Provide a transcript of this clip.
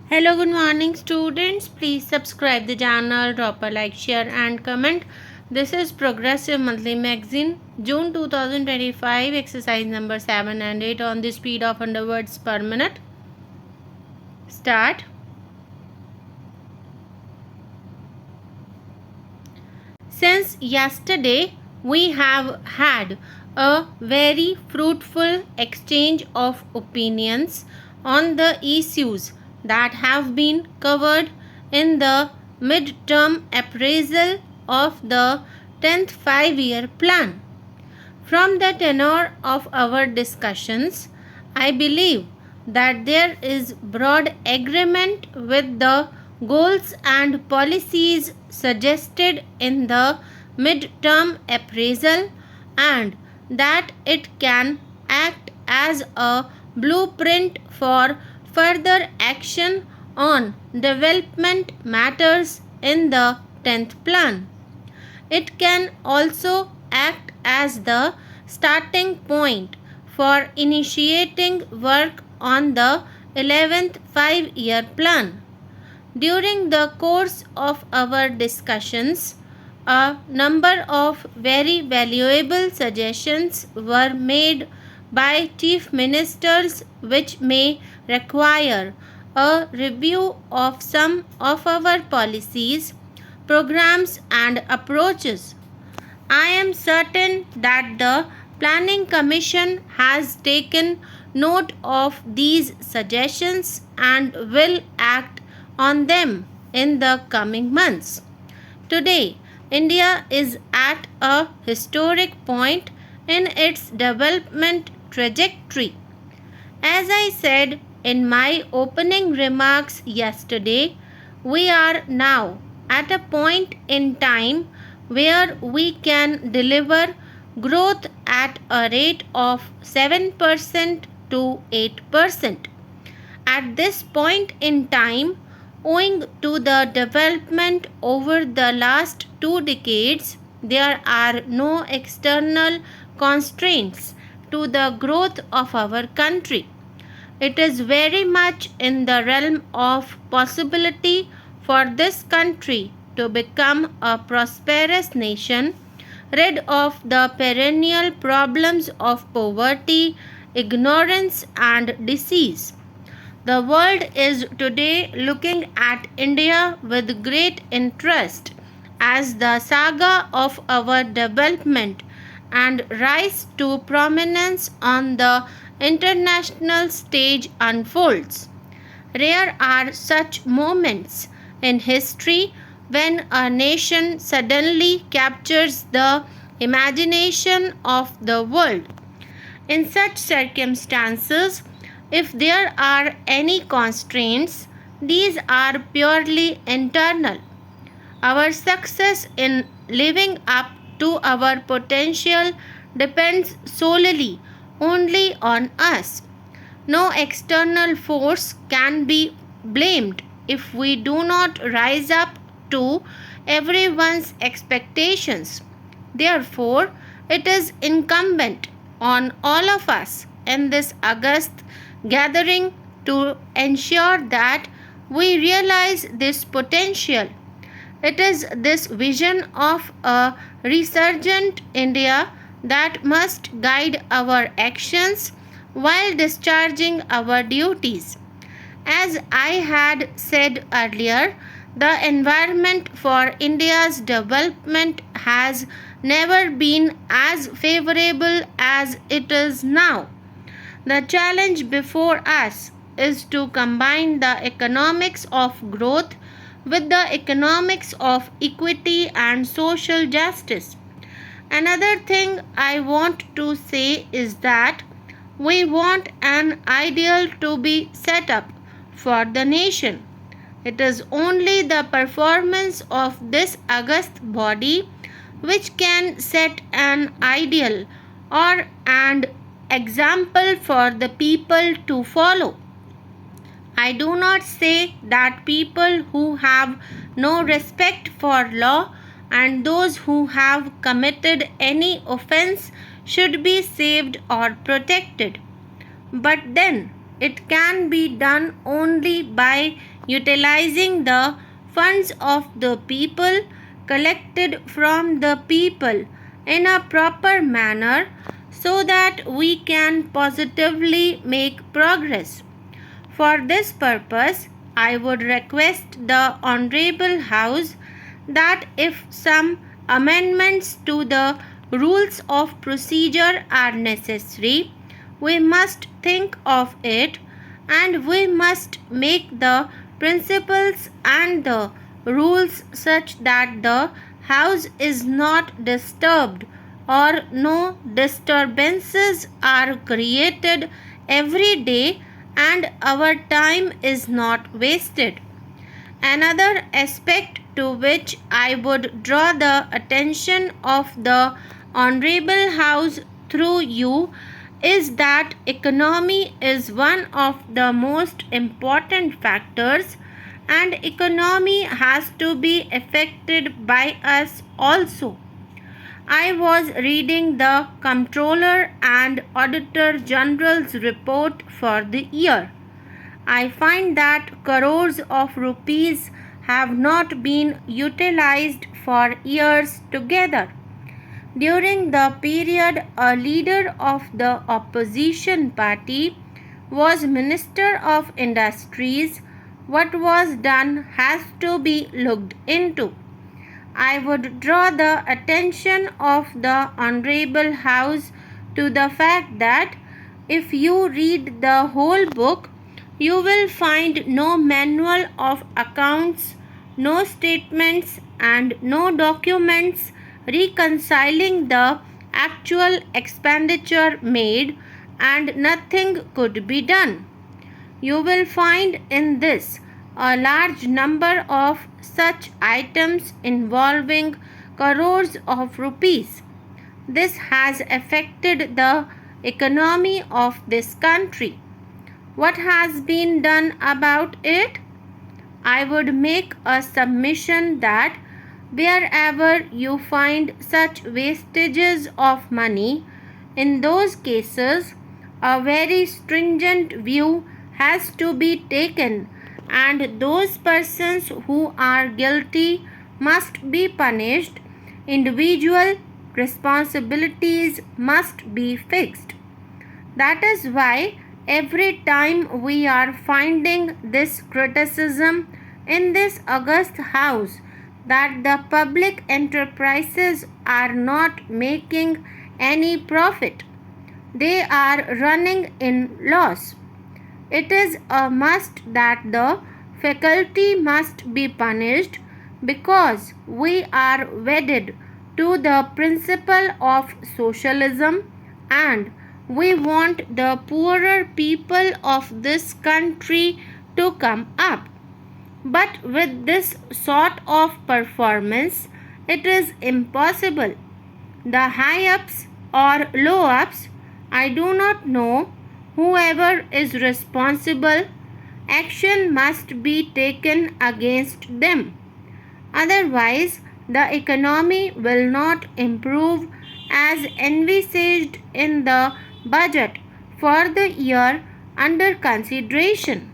Hello, good morning students. Please subscribe the channel, drop a like, share and comment. This is Progressive Monthly Magazine, June 2025, exercise number 7 and 8 on the speed of 100 words per minute. Start. Since yesterday, we have had a very fruitful exchange of opinions on the issues that have been covered in the midterm appraisal of the 10th 5-year plan. From the tenor of our discussions, I believe that there is broad agreement with the goals and policies suggested in the midterm appraisal and that it can act as a blueprint for further action on development matters in the 10th plan. It can also act as the starting point for initiating work on the 11th 5-year plan. During the course of our discussions, a number of very valuable suggestions were made by chief ministers which may require a review of some of our policies, programs and approaches. I am certain that the Planning Commission has taken note of these suggestions and will act on them in the coming months. Today, India is at a historic point in its development trajectory. As I said in my opening remarks yesterday, we are now at a point in time where we can deliver growth at a rate of 7% to 8%. At this point in time, owing to the development over the last 2 decades, there are no external constraints to the growth of our country. It is very much in the realm of possibility for this country to become a prosperous nation, rid of the perennial problems of poverty, ignorance, and disease. The world is today looking at India with great interest as the saga of our development and rise to prominence on the international stage unfolds. Rare are such moments in history when a nation suddenly captures the imagination of the world. In such circumstances, if there are any constraints, these are purely internal. Our success in living up to our potential depends solely only on us. No external force can be blamed if we do not rise up to everyone's expectations. Therefore, it is incumbent on all of us in this August gathering to ensure that we realize this potential. It is this vision of a resurgent India that must guide our actions while discharging our duties. As I had said earlier, the environment for India's development has never been as favorable as it is now. The challenge before us is to combine the economics of growth with the economics of equity and social justice. Another thing I want to say is that we want an ideal to be set up for the nation. It is only the performance of this august body which can set an ideal or an example for the people to follow. I do not say that people who have no respect for law and those who have committed any offense should be saved or protected. But then it can be done only by utilizing the funds of the people collected from the people in a proper manner so that we can positively make progress. For this purpose, I would request the Honorable House that if some amendments to the rules of procedure are necessary, we must think of it and we must make the principles and the rules such that the house is not disturbed or no disturbances are created every day and our time is not wasted. Another aspect to which I would draw the attention of the Honorable House through you is that economy is one of the most important factors and economy has to be affected by us also. I was reading the Comptroller and Auditor General's report for the year. I find that crores of rupees have not been utilized for years together. During the period a leader of the opposition party was Minister of Industries, what was done has to be looked into. I would draw the attention of the Honorable House to the fact that if you read the whole book, you will find no manual of accounts, no statements, and no documents reconciling the actual expenditure made, and nothing could be done. You will find in this a large number of such items involving crores of rupees. This has affected the economy of this country. What has been done about it? I would make a submission that wherever you find such wastages of money, in those cases, a very stringent view has to be taken, and those persons who are guilty must be punished. Individual responsibilities must be fixed. That is why every time we are finding this criticism in this august house that the public enterprises are not making any profit, they are running in loss. It is a must that the faculty must be punished because we are wedded to the principle of socialism and we want the poorer people of this country to come up. But with this sort of performance, it is impossible. The high ups or low ups, I do not know, whoever is responsible, action must be taken against them. Otherwise, the economy will not improve as envisaged in the budget for the year under consideration.